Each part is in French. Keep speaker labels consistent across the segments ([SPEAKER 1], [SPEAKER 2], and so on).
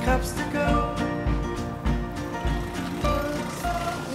[SPEAKER 1] cups to go.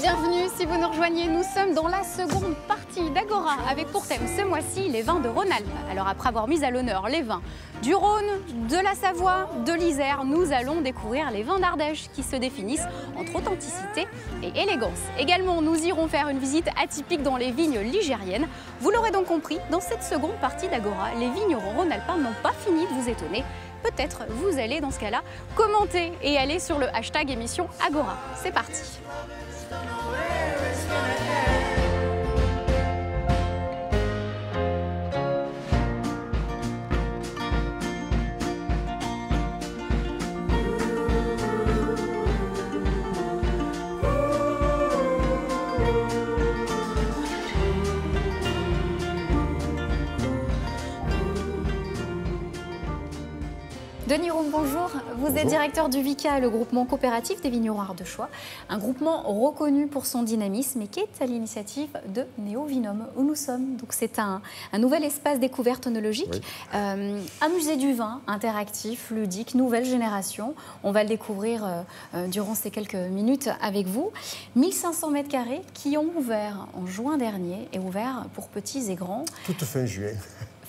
[SPEAKER 2] Bienvenue si vous nous rejoignez, nous sommes dans la seconde partie d'Agora avec pour thème ce mois-ci les vins de Rhône-Alpes. Alors après avoir mis à l'honneur les vins du Rhône, de la Savoie, de l'Isère, nous allons découvrir les vins d'Ardèche qui se définissent entre authenticité et élégance. Également, nous irons faire une visite atypique dans les vignes ligériennes. Vous l'aurez donc compris, dans cette seconde partie d'Agora, les vignerons rhône-alpins n'ont pas fini de vous étonner. Peut-être vous allez dans ce cas-là commenter et aller sur le hashtag émission Agora. C'est parti. Denis Roum, bonjour. Vous êtes directeur du VICA, le groupement coopératif des vignerons ardéchois, un groupement reconnu pour son dynamisme et qui est à l'initiative de Néo-Vinum, où nous sommes. Donc c'est un nouvel espace découverte œnologique, oui. Un musée du vin interactif, ludique, nouvelle génération. On va le découvrir durant ces quelques minutes avec vous. 1500 mètres carrés qui ont ouvert en juin dernier et ouvert pour petits et grands.
[SPEAKER 3] Tout fin juillet.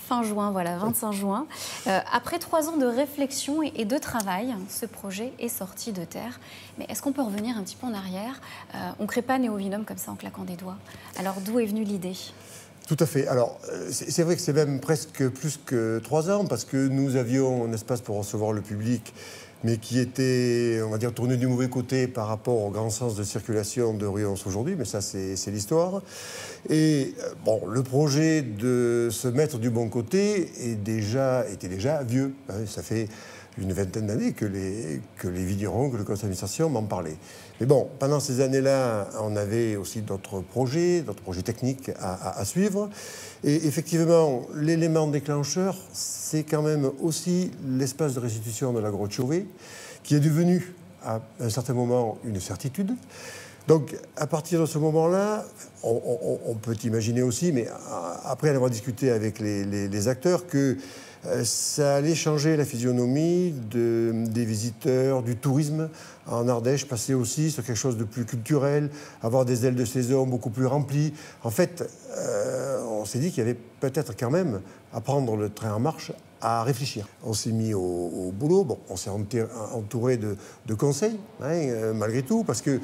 [SPEAKER 2] Fin juin, voilà, 25 juin. Après 3 ans de réflexion et de travail, ce projet est sorti de terre. Mais est-ce qu'on peut revenir un petit peu en arrière? On ne crée pas Néo-Vinum comme ça en claquant des doigts. Alors d'où est venue l'idée?
[SPEAKER 3] Tout à fait. Alors, c'est vrai que c'est même presque plus que 3 ans, parce que nous avions un espace pour recevoir le public, mais qui était, on va dire, tourné du mauvais côté par rapport au grand sens de circulation de Rions aujourd'hui, mais ça, c'est l'histoire. Et bon, le projet de se mettre du bon côté était déjà vieux. Ça fait une vingtaine d'années que les vignerons, que le conseil d'administration m'en parlaient. Mais bon, pendant ces années-là, on avait aussi d'autres projets techniques à suivre. Et effectivement, l'élément déclencheur, c'est quand même aussi l'espace de restitution de la grotte Chauvet, qui est devenu, à un certain moment, une certitude. Donc, à partir de ce moment-là, on peut imaginer aussi, mais après en avoir discuté avec les acteurs, que ça allait changer la physionomie des visiteurs, du tourisme en Ardèche, passer aussi sur quelque chose de plus culturel, avoir des ailes de saison beaucoup plus remplies. En fait, on s'est dit qu'il y avait peut-être quand même à prendre le train en marche, à réfléchir. On s'est mis au boulot, bon, on s'est entouré de conseils, malgré tout, parce que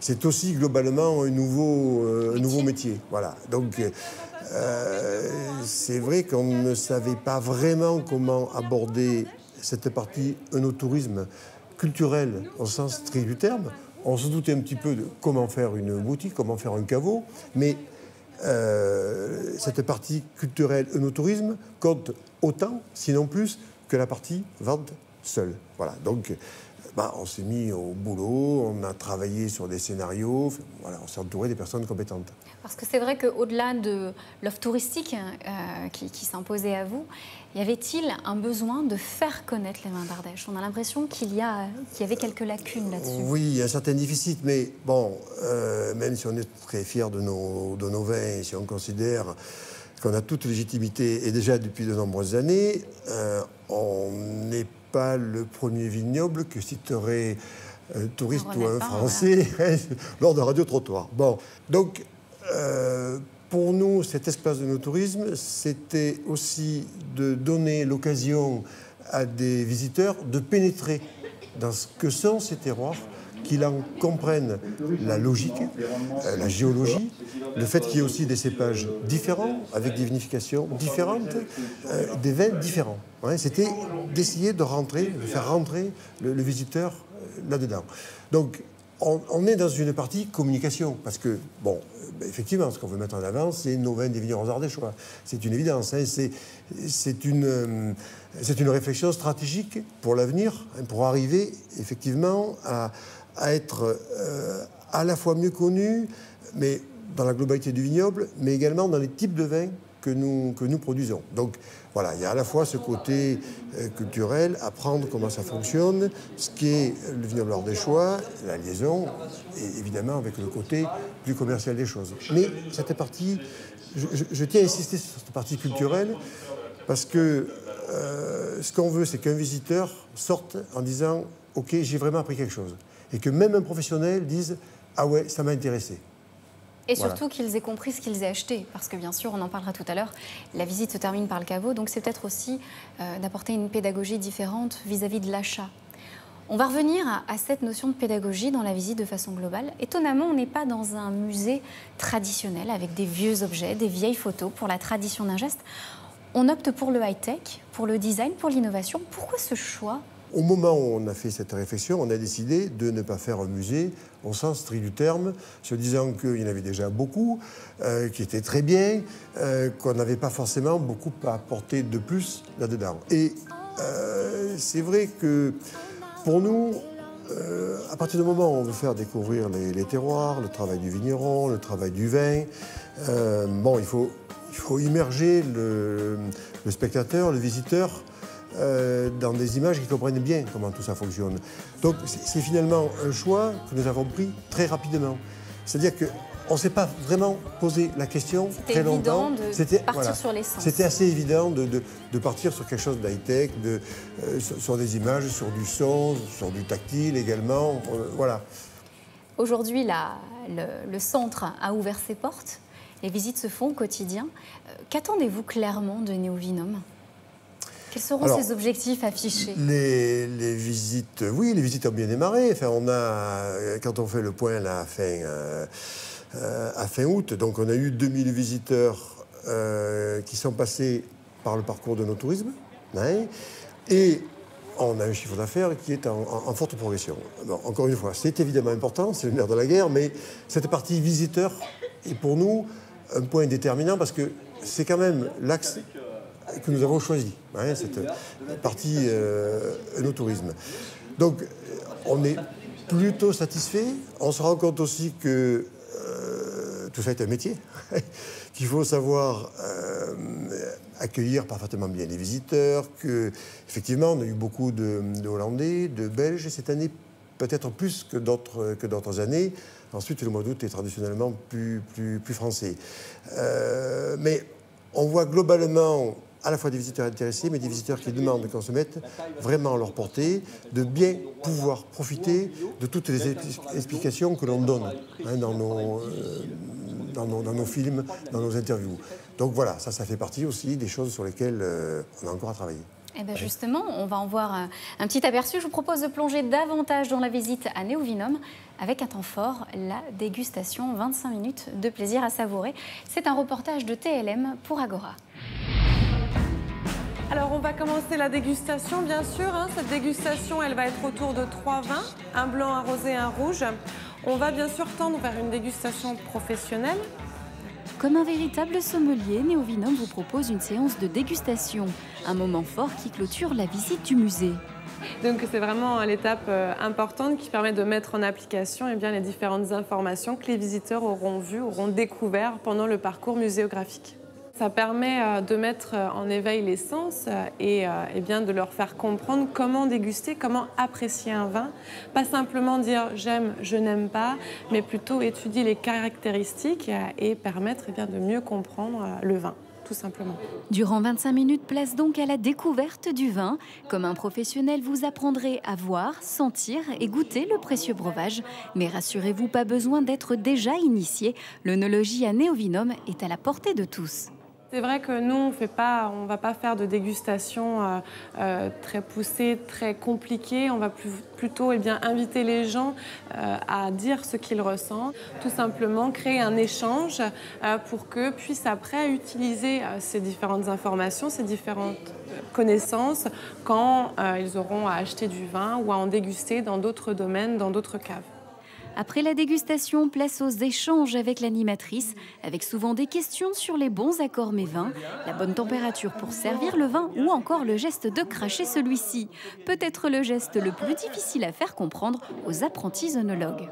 [SPEAKER 3] c'est aussi globalement un nouveau métier. Voilà. Donc, c'est vrai qu'on ne savait pas vraiment comment aborder cette partie œnotourisme culturel au sens strict du terme. On se doutait un petit peu de comment faire une boutique, comment faire un caveau, mais cette partie culturelle œnotourisme compte autant, sinon plus, que la partie vente seule. Voilà. Donc, on s'est mis au boulot, on a travaillé sur des scénarios, voilà, on s'est entouré des personnes compétentes.
[SPEAKER 2] Parce que c'est vrai qu'au-delà de l'offre touristique qui s'imposait à vous, y avait-il un besoin de faire connaître les vins d'Ardèche? On a l'impression qu'il y avait quelques lacunes là-dessus.
[SPEAKER 3] Oui, il y a un certain déficit, mais bon, même si on est très fiers de nos vins, et si on considère qu'on a toute légitimité, et déjà depuis de nombreuses années, on n'est pas le premier vignoble que citerait un touriste ou un Français, voilà, lors de radio-trottoir. Bon, donc, pour nous, cet espace de œnotourisme, c'était aussi de donner l'occasion à des visiteurs de pénétrer dans ce que sont ces terroirs, qu'ils en comprennent la logique, la géologie, le fait qu'il y ait aussi des cépages différents, avec des vinifications différentes, des vins différents. Ouais, c'était d'essayer de faire rentrer le visiteur là-dedans. Donc, on est dans une partie communication, parce que, bon, effectivement, ce qu'on veut mettre en avant, c'est nos vins des vignerons ardéchois. C'est une évidence. Hein, c'est une réflexion stratégique pour l'avenir, hein, pour arriver, effectivement, à être à la fois mieux connu, mais dans la globalité du vignoble, mais également dans les types de vins que nous produisons. Donc voilà, il y a à la fois ce côté culturel, apprendre comment ça fonctionne, ce qu'est le vignoble ardéchois, la liaison, et évidemment avec le côté plus commercial des choses. Mais cette partie, je tiens à insister sur cette partie culturelle, parce que ce qu'on veut, c'est qu'un visiteur sorte en disant « Ok, j'ai vraiment appris quelque chose ». Et que même un professionnel dise « Ah ouais, ça m'a intéressé ».
[SPEAKER 2] Et surtout qu'ils aient compris ce qu'ils aient acheté, parce que bien sûr, on en parlera tout à l'heure, la visite se termine par le caveau, donc c'est peut-être aussi d'apporter une pédagogie différente vis-à-vis de l'achat. On va revenir à cette notion de pédagogie dans la visite de façon globale. Étonnamment, on n'est pas dans un musée traditionnel avec des vieux objets, des vieilles photos pour la tradition d'un geste. On opte pour le high-tech, pour le design, pour l'innovation. Pourquoi ce choix ?
[SPEAKER 3] Au moment où on a fait cette réflexion, on a décidé de ne pas faire un musée au sens strict du terme, se disant qu'il y en avait déjà beaucoup, qui étaient très bien, qu'on n'avait pas forcément beaucoup à apporter de plus là-dedans. Et c'est vrai que pour nous, à partir du moment où on veut faire découvrir les terroirs, le travail du vigneron, le travail du vin, bon, il faut immerger le spectateur, le visiteur, dans des images qui comprennent bien comment tout ça fonctionne. Donc c'est finalement un choix que nous avons pris très rapidement. C'est-à-dire qu'on ne s'est pas vraiment posé la question très longtemps.
[SPEAKER 2] C'était évident de partir sur l'essence.
[SPEAKER 3] C'était assez évident de partir sur quelque chose d'high-tech, sur des images, sur du son, sur du tactile également. Voilà.
[SPEAKER 2] Aujourd'hui, le centre a ouvert ses portes. Les visites se font au quotidien. Qu'attendez-vous clairement de Néovinum ? Quels seront ces objectifs affichés ?
[SPEAKER 3] Les visites, oui, les visites ont bien démarré. Enfin, quand on fait le point là, à fin août, donc on a eu 2000 visiteurs qui sont passés par le parcours de nos tourismes. Hein, et on a un chiffre d'affaires qui est en forte progression. Bon, encore une fois, c'est évidemment important, c'est le nerf de la guerre, mais cette partie visiteur est pour nous un point déterminant parce que c'est quand même l'axe que nous avons choisi, hein, cette partie no-tourisme. Donc, on est plutôt satisfait. On se rend compte aussi que tout ça est un métier, qu'il faut savoir accueillir parfaitement bien les visiteurs, qu'effectivement, on a eu beaucoup de Hollandais, de Belges cette année, peut-être plus que d'autres années. Ensuite, le mois d'août est traditionnellement plus français. Mais on voit globalement à la fois des visiteurs intéressés, mais des visiteurs qui demandent qu'on se mette vraiment à leur portée, de bien pouvoir profiter de toutes les explications que l'on donne hein, dans nos films, dans nos interviews. Donc voilà, ça fait partie aussi des choses sur lesquelles on a encore à travailler.
[SPEAKER 2] Eh bien justement, on va en voir un petit aperçu. Je vous propose de plonger davantage dans la visite à Néovinum avec un temps fort, la dégustation, 25 minutes de plaisir à savourer. C'est un reportage de TLM pour Agora.
[SPEAKER 1] Alors on va commencer la dégustation bien sûr. Hein. Cette dégustation elle va être autour de 3 vins, un blanc, un rosé, un rouge. On va bien sûr tendre vers une dégustation professionnelle.
[SPEAKER 2] Comme un véritable sommelier, Néovinum vous propose une séance de dégustation, un moment fort qui clôture la visite du musée.
[SPEAKER 1] Donc c'est vraiment l'étape importante qui permet de mettre en application les différentes informations que les visiteurs auront vues, auront découvertes pendant le parcours muséographique. Ça permet de mettre en éveil les sens et bien de leur faire comprendre comment déguster, comment apprécier un vin. Pas simplement dire j'aime, je n'aime pas, mais plutôt étudier les caractéristiques et permettre de mieux comprendre le vin, tout simplement.
[SPEAKER 2] Durant 25 minutes, place donc à la découverte du vin. Comme un professionnel, vous apprendrez à voir, sentir et goûter le précieux breuvage. Mais rassurez-vous, pas besoin d'être déjà initié. L'œnologie à Néovinum est à la portée de tous.
[SPEAKER 1] C'est vrai que nous, on ne va pas faire de dégustation très poussée, très compliquée. On va plutôt inviter les gens à dire ce qu'ils ressentent. Tout simplement créer un échange pour qu'eux puissent après utiliser ces différentes informations, ces différentes connaissances quand ils auront à acheter du vin ou à en déguster dans d'autres domaines, dans d'autres caves.
[SPEAKER 2] Après la dégustation, place aux échanges avec l'animatrice, avec souvent des questions sur les bons accords mévins, la bonne température pour servir le vin ou encore le geste de cracher celui-ci. Peut-être le geste le plus difficile à faire comprendre aux apprentis œnologues.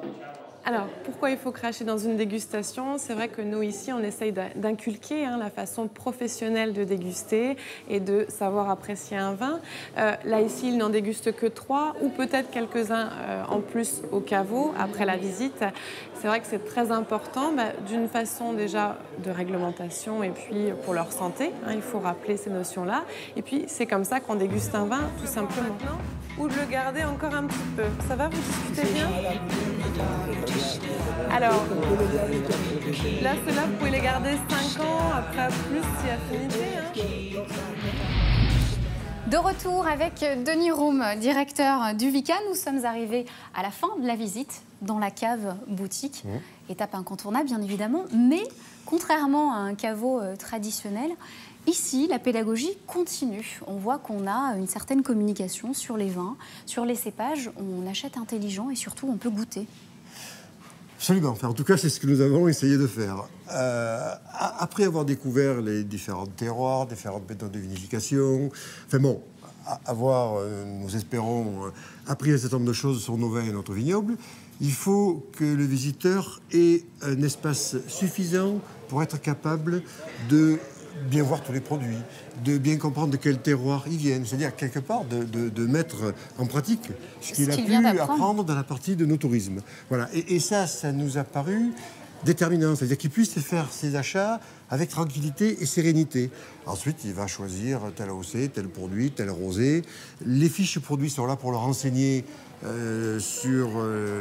[SPEAKER 1] Alors, pourquoi il faut cracher dans une dégustation? C'est vrai que nous, ici, on essaye d'inculquer la façon professionnelle de déguster et de savoir apprécier un vin. Là, ici, il n'en déguste que 3 ou peut-être quelques-uns en plus au caveau après la visite. C'est vrai que c'est très important, d'une façon déjà de réglementation et puis pour leur santé. Il faut rappeler ces notions-là. Et puis, c'est comme ça qu'on déguste un vin, tout simplement. Ou de le garder encore un petit peu. Ça va, vous discutez bien? Alors, là, ceux-là, vous pouvez les garder 5 ans, après plus si affinité.
[SPEAKER 2] De retour avec Denis Roum, directeur du VICA. Nous sommes arrivés à la fin de la visite dans la cave boutique. Étape incontournable, bien évidemment. Mais contrairement à un caveau traditionnel, ici, la pédagogie continue. On voit qu'on a une certaine communication sur les vins, sur les cépages. On achète intelligent et surtout, on peut goûter.
[SPEAKER 3] Absolument. Enfin, en tout cas, c'est ce que nous avons essayé de faire. Après avoir découvert les différents terroirs, différentes méthodes de vinification, enfin bon, nous espérons, appris un certain nombre de choses sur nos vins et notre vignoble, il faut que le visiteur ait un espace suffisant pour être capable de bien voir tous les produits, de bien comprendre de quel terroir ils viennent, c'est-à-dire quelque part de mettre en pratique ce qu'il a pu apprendre dans la partie de nos tourismes. Voilà. Et ça nous a paru déterminant, c'est-à-dire qu'il puisse faire ses achats avec tranquillité et sérénité. Ensuite, il va choisir tel AOC, tel produit, tel rosé. Les fiches produits sont là pour le renseigner sur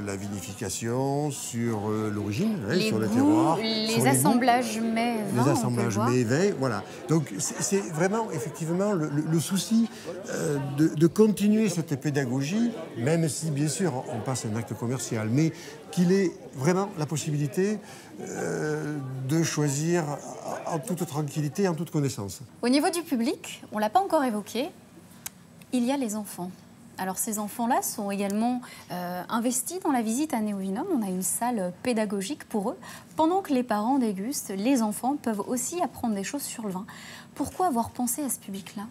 [SPEAKER 3] la vinification, sur l'origine, sur le terroir,
[SPEAKER 2] les assemblages mets vins.
[SPEAKER 3] Les assemblages mets vins, voilà. Donc c'est vraiment effectivement le souci de continuer cette pédagogie, même si bien sûr on passe un acte commercial, mais qu'il ait vraiment la possibilité de choisir en toute tranquillité, en toute connaissance.
[SPEAKER 2] Au niveau du public, on ne l'a pas encore évoqué, il y a les enfants. Alors ces enfants-là sont également investis dans la visite à Néovinum. On a une salle pédagogique pour eux. Pendant que les parents dégustent, les enfants peuvent aussi apprendre des choses sur le vin. Pourquoi avoir pensé à ce public-là ?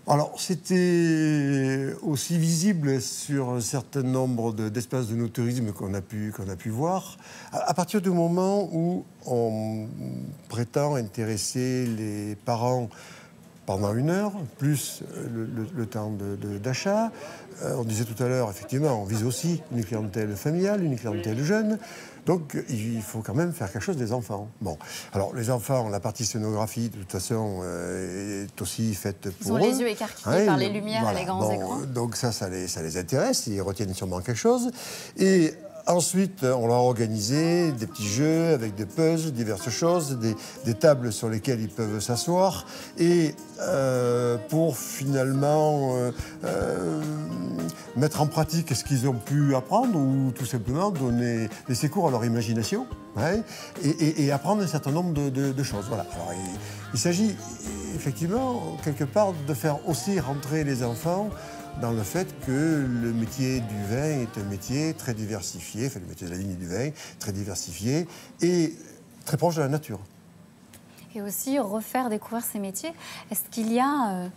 [SPEAKER 3] Alors, c'était aussi visible sur un certain nombre d'espaces de no-tourisme qu'on a pu voir. À partir du moment où on prétend intéresser les parents pendant 1 heure, plus le temps d'achat. On disait tout à l'heure, effectivement, on vise aussi une clientèle familiale, une clientèle jeune. Donc, il faut quand même faire quelque chose des enfants. Bon, alors les enfants, la partie scénographie, de toute façon, est aussi faite pour eux.
[SPEAKER 2] Ils ont les yeux écarquillés par les lumières et les grands écrans.
[SPEAKER 3] Donc ça les intéresse, ils retiennent sûrement quelque chose. Et ensuite, on leur a organisé des petits jeux avec des puzzles, diverses choses, des tables sur lesquelles ils peuvent s'asseoir. Et pour finalement mettre en pratique ce qu'ils ont pu apprendre ou tout simplement laisser cours à leur imagination et apprendre un certain nombre de choses. Voilà. Alors, il s'agit effectivement, quelque part, de faire aussi rentrer les enfants dans le fait que le métier du vin est un métier très diversifié, enfin le métier de la vigne et du vin, très diversifié et très proche de la nature.
[SPEAKER 2] Et aussi refaire découvrir ces métiers. Est-ce qu'il y a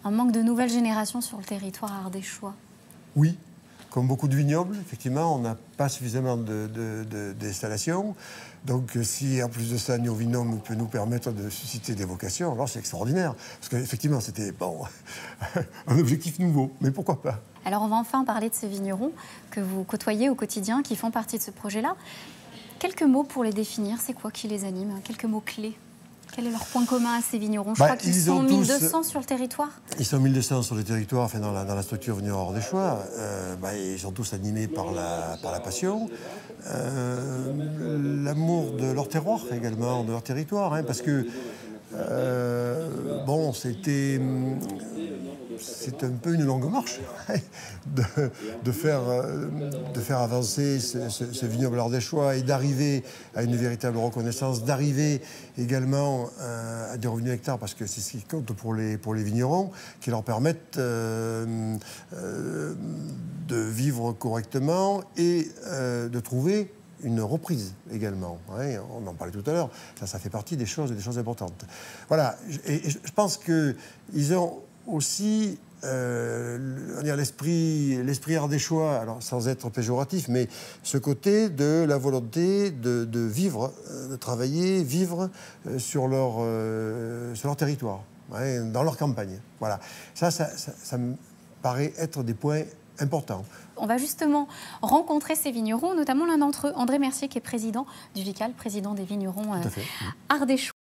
[SPEAKER 2] un manque de nouvelles générations sur le territoire ardéchois ?
[SPEAKER 3] Oui, comme beaucoup de vignobles, effectivement, on n'a pas suffisamment d'installations. Donc, si en plus de ça, Néovinum peut nous permettre de susciter des vocations, alors c'est extraordinaire. Parce qu'effectivement, c'était un objectif nouveau, mais pourquoi pas ?
[SPEAKER 2] Alors, on va enfin parler de ces vignerons que vous côtoyez au quotidien, qui font partie de ce projet-là. Quelques mots pour les définir, c'est quoi qui les anime ? Quelques mots clés ? Quel est leur point commun à ces vignerons ? Je crois qu'ils sont 1200 sur le territoire.
[SPEAKER 3] Ils sont 1200 sur le territoire, enfin dans la structure vigneron ardéchois. Ils sont tous animés par la passion. L'amour de leur terroir également, de leur territoire. Parce que, c'est un peu une longue marche de faire avancer ce vignoble ardéchois et d'arriver à une véritable reconnaissance, d'arriver également à des revenus hectares, parce que c'est ce qui compte pour les vignerons, qui leur permettent de vivre correctement et de trouver une reprise également. On en parlait tout à l'heure, ça fait partie des choses importantes. Voilà, et je pense qu'ils ont aussi l'esprit ardéchois, alors sans être péjoratif, mais ce côté de la volonté de vivre, de travailler, vivre sur leur territoire, ouais, dans leur campagne. Voilà. Ça me paraît être des points importants.
[SPEAKER 2] On va justement rencontrer ces vignerons, notamment l'un d'entre eux, André Mercier, qui est président du Vical, président des vignerons ardéchois.